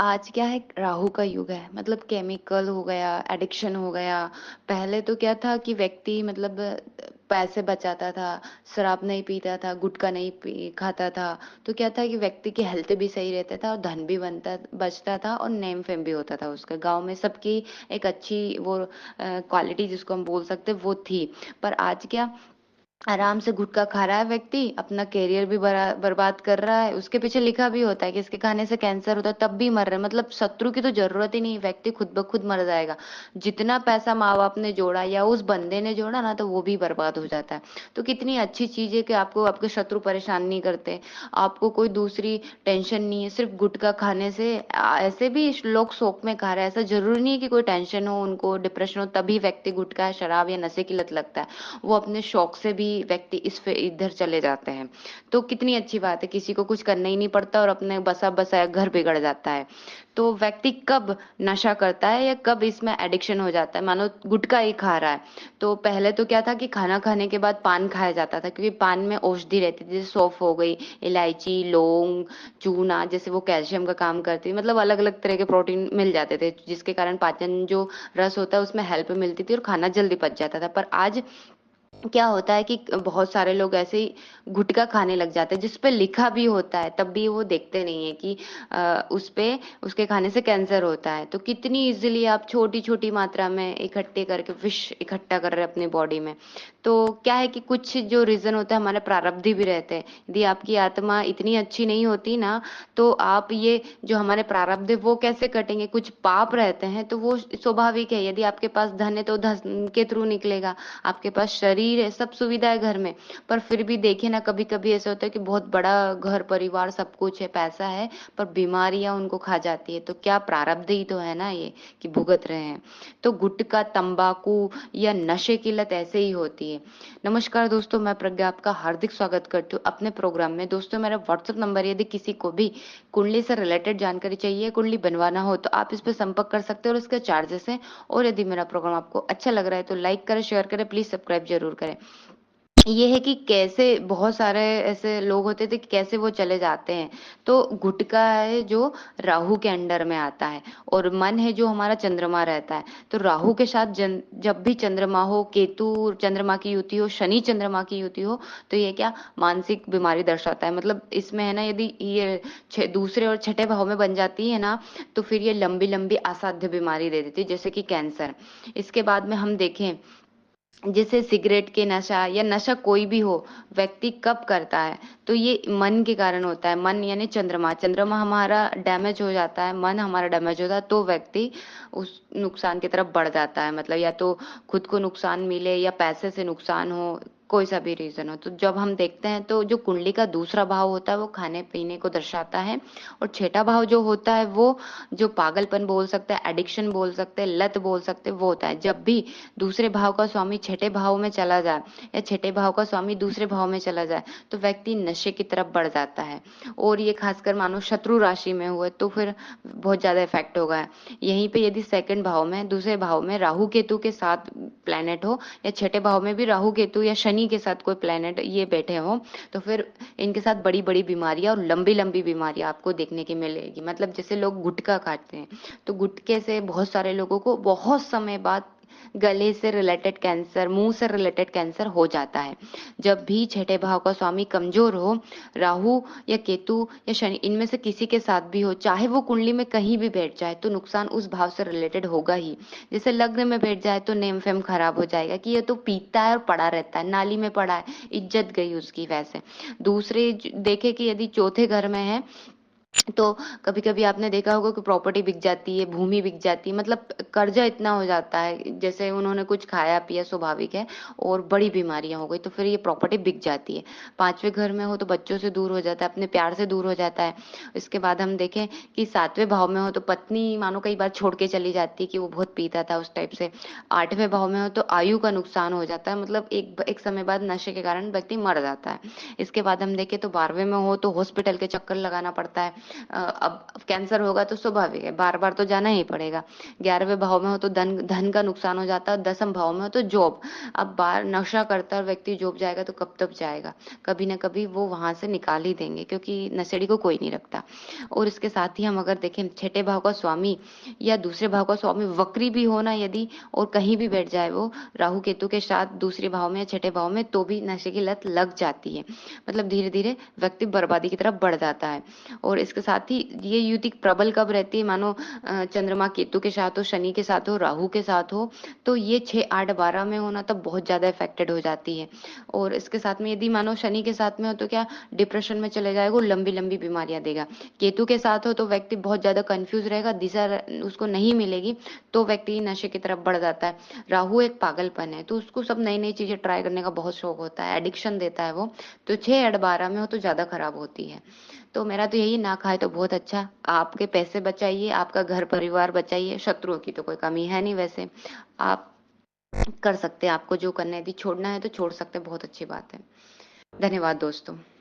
आज क्या है, राहु का युग है। मतलब केमिकल हो गया, एडिक्शन हो गया। पहले तो क्या था कि व्यक्ति मतलब पैसे बचाता था, शराब नहीं पीता था, गुटखा नहीं खाता था। तो क्या था कि व्यक्ति की हेल्थ भी सही रहता था और धन भी बनता बचता था और नेम फेम भी होता था उसका। गांव में सबकी एक अच्छी वो क्वालिटी जिसको हम बोल सकते वो थी। पर आज क्या, आराम से गुटखा खा रहा है व्यक्ति, अपना करियर भी बर्बाद कर रहा है। उसके पीछे लिखा भी होता है कि इसके खाने से कैंसर होता है, तब भी मर रहे हैं। मतलब शत्रु की तो जरूरत ही नहीं, व्यक्ति खुद ब खुद मर जाएगा। जितना पैसा माँ बाप ने जोड़ा या उस बंदे ने जोड़ा ना, तो वो भी बर्बाद हो जाता है। तो कितनी अच्छी चीज है कि आपको आपके शत्रु परेशान नहीं करते, आपको कोई दूसरी टेंशन नहीं है सिर्फ गुटखा खाने से। ऐसे भी लोग शौक में खा रहे हैं, ऐसा जरूरी नहीं है कि कोई टेंशन हो, उनको डिप्रेशन हो तभी व्यक्ति गुटखा शराब या नशे की लत लगता है। वो अपने शौक से भी व्यक्ति इधर चले जाते हैं। तो कितनी अच्छी बात है, किसी को कुछ करना ही नहीं पड़ता और अपने बसा बसाया घर बिगड़ जाता है। तो व्यक्ति कब नशा करता है या कब इसमें एडिक्शन हो जाता है, मानो गुटखा ही खा रहा है। तो पहले तो क्या था कि खाना खाने के बाद पान खाया जाता था, क्योंकि पान में औषधि रहती थी, जैसे सौंफ हो गई, इलायची, लौंग, चूना, जैसे वो कैल्शियम का काम करती है। मतलब अलग अलग तरह के प्रोटीन मिल जाते थे, जिसके कारण पाचन जो रस होता है उसमें हेल्प मिलती थी और खाना जल्दी पच जाता था। पर आज क्या होता है कि बहुत सारे लोग ऐसे ही गुटखा खाने लग जाते हैं, जिस पे लिखा भी होता है तब भी वो देखते नहीं है कि उस पे उसके खाने से कैंसर होता है। तो कितनी इजीली आप छोटी छोटी मात्रा में इकट्ठे करके विष इकट्ठा कर रहे हैं अपनी बॉडी में। तो क्या है कि कुछ जो रीजन होता है, हमारे प्रारब्ध भी रहते हैं। यदि आपकी आत्मा इतनी अच्छी नहीं होती ना, तो आप ये जो हमारे प्रारब्ध है वो कैसे कटेंगे। कुछ पाप रहते हैं तो वो स्वाभाविक है। यदि आपके पास धन है तो धन के थ्रू निकलेगा, आपके पास शरीर है, सब सुविधा है घर में। पर फिर भी देखिए ना, कभी कभी ऐसा होता है कि बहुत बड़ा घर परिवार सब कुछ है, पैसा है, पर बीमारियां उनको खा जाती है। तो क्या प्रारब्ध ही तो है ना ये, कि भुगत रहे हैं। तो गुटखा, तंबाकू या नशे की लत ऐसे ही होती है। नमस्कार दोस्तों, मैं प्रज्ञा आपका हार्दिक स्वागत करती हूँ अपने प्रोग्राम में। दोस्तों, मेरा व्हाट्सएप नंबर, यदि किसी को भी कुंडली से रिलेटेड जानकारी चाहिए, कुंडली बनवाना हो, तो आप इस पर संपर्क कर सकते हो और इसके चार्जेस हैं। और यदि मेरा प्रोग्राम आपको अच्छा लग रहा है तो लाइक करें, शेयर करें, प्लीज सब्सक्राइब जरूर करें। ये है कि कैसे बहुत सारे ऐसे लोग होते थे कि कैसे वो चले जाते हैं। तो गुटका है जो राहु के अंडर में आता है, और मन है जो हमारा चंद्रमा रहता है। तो राहु के साथ जब भी चंद्रमा हो, केतु चंद्रमा की युति हो, शनि चंद्रमा की युति हो, तो ये क्या मानसिक बीमारी दर्शाता है। मतलब इसमें है ना, यदि ये दूसरे और छठे भाव में बन जाती है ना, तो फिर ये लंबी लंबी असाध्य बीमारी दे देती है, जैसे कि कैंसर। इसके बाद में हम देखें, जैसे सिगरेट के नशा या नशा कोई भी हो, व्यक्ति कब करता है, तो ये मन के कारण होता है। मन यानी चंद्रमा, चंद्रमा हमारा डैमेज हो जाता है, मन हमारा डैमेज होता है, तो व्यक्ति उस नुकसान की तरफ बढ़ जाता है। मतलब या तो खुद को नुकसान मिले या पैसे से नुकसान हो, कोई सा भी रीजन हो। तो जब हम देखते हैं तो जो कुंडली का दूसरा भाव होता है वो खाने पीने को दर्शाता है, और छठा भाव जो होता है वो जो पागलपन बोल सकते हैं, एडिक्शन बोल सकते हैं, लत बोल सकते हैं, वो होता है। जब भी दूसरे भाव का स्वामी छठे भाव में चला जाए या छठे भाव का स्वामी दूसरे भाव में चला जाए, तो व्यक्ति नशे की तरफ बढ़ जाता है। और ये खासकर मानो शत्रु राशि में हुए तो फिर बहुत ज्यादा इफेक्ट होगा। यहीं पे यदि सेकंड भाव में, दूसरे भाव में राहु केतु के साथ प्लेनेट हो, या छठे भाव में भी राहु केतु या शनि के साथ कोई प्लेनेट ये बैठे हो, तो फिर इनके साथ बड़ी बड़ी बीमारियां और लंबी लंबी बीमारियां आपको देखने की मिलेगी। मतलब जैसे लोग गुटखा काटते हैं, तो गुटखे से बहुत सारे लोगों को बहुत समय बाद गले से रिलेटेड कैंसर, मुंह से रिलेटेड कैंसर हो जाता है। जब भी छठे भाव का स्वामी कमजोर हो, राहु या केतु या शनि, इनमें से किसी के साथ भी हो, चाहे वो कुंडली में कहीं भी बैठ जाए, तो नुकसान उस भाव से रिलेटेड होगा ही। जैसे लग्न में बैठ जाए तो नेम फेम खराब हो जाएगा कि ये तो पीता है और पड़ा रहता है, नाली में पड़ा है, इज्जत गई उसकी। वैसे दूसरे देखे कि यदि चौथे घर में है, तो कभी कभी आपने देखा होगा कि प्रॉपर्टी बिक जाती है, भूमि बिक जाती है। मतलब कर्जा इतना हो जाता है, जैसे उन्होंने कुछ खाया पिया, स्वाभाविक है, और बड़ी बीमारियां हो गई, तो फिर ये प्रॉपर्टी बिक जाती है। पांचवें घर में हो तो बच्चों से दूर हो जाता है, अपने प्यार से दूर हो जाता है। इसके बाद हम देखें कि सातवें भाव में हो तो पत्नी मानो कई बार छोड़ के चली जाती है कि वो बहुत पीता था, उस टाइप से। आठवें भाव में हो तो आयु का नुकसान हो जाता है, मतलब एक समय बाद नशे के कारण व्यक्ति मर जाता है। इसके बाद हम देखें तो 12वें में हो तो हॉस्पिटल के चक्कर लगाना पड़ता है। अब कैंसर होगा तो स्वाभाविक है, बार-बार तो जाना ही पड़ेगा। 11वें भाव में हो तो धन धन का नुकसान हो जाता है, 10th भाव में हो तो जॉब। अब बार नशा करता है व्यक्ति जॉब जाएगा तो कब तक जाएगा? कभी न कभी वो वहाँ से निकाल ही देंगे, क्योंकि नशेड़ी को कोई नहीं रखता। और इसके साथ ही हम अगर देखें, छठे भाव का स्वामी या दूसरे भाव का स्वामी वक्री भी हो ना यदि, और कहीं भी बैठ जाए वो राहु केतु के साथ दूसरे भाव में या छठे भाव में, तो भी नशे की लत लग जाती है। मतलब धीरे-धीरे व्यक्ति बर्बादी की तरफ बढ़ जाता है। और इसके साथ ही ये युति प्रबल कब रहती है, मानो चंद्रमा केतु के साथ हो, शनि के साथ हो, राहु के साथ हो, तो ये 6, 8, 12 में हो ना, तब बहुत ज़्यादा इफ़ेक्टेड हो जाती है। और इसके साथ में यदि मानो शनि के साथ में हो तो क्या डिप्रेशन में चले जाएगा, वो लंबी-लंबी बीमारियाँ देगा। केतु के साथ हो तो व्यक्ति बहुत ज़्यादा कन्फ्यूज़ रहेगा, दिशा उसको नहीं मिलेगी, तो व्यक्ति नशे की तरफ बढ़ जाता है। राहु एक पागलपन है, तो उसको सब नई-नई चीज़ें ट्राई करने का बहुत शौक होता है, एडिक्शन देता है वो, तो 6 या 12 में हो तो ज़्यादा खराब होती है। तो मेरा तो यही, ना खाए तो बहुत अच्छा, आपके पैसे बचाइए, आपका घर परिवार बचाइए, शत्रुओं की तो कोई कमी है नहीं वैसे। आप कर सकते हैं, आपको जो करना है, यदि छोड़ना है तो छोड़ सकते हैं, बहुत अच्छी बात है। धन्यवाद दोस्तों।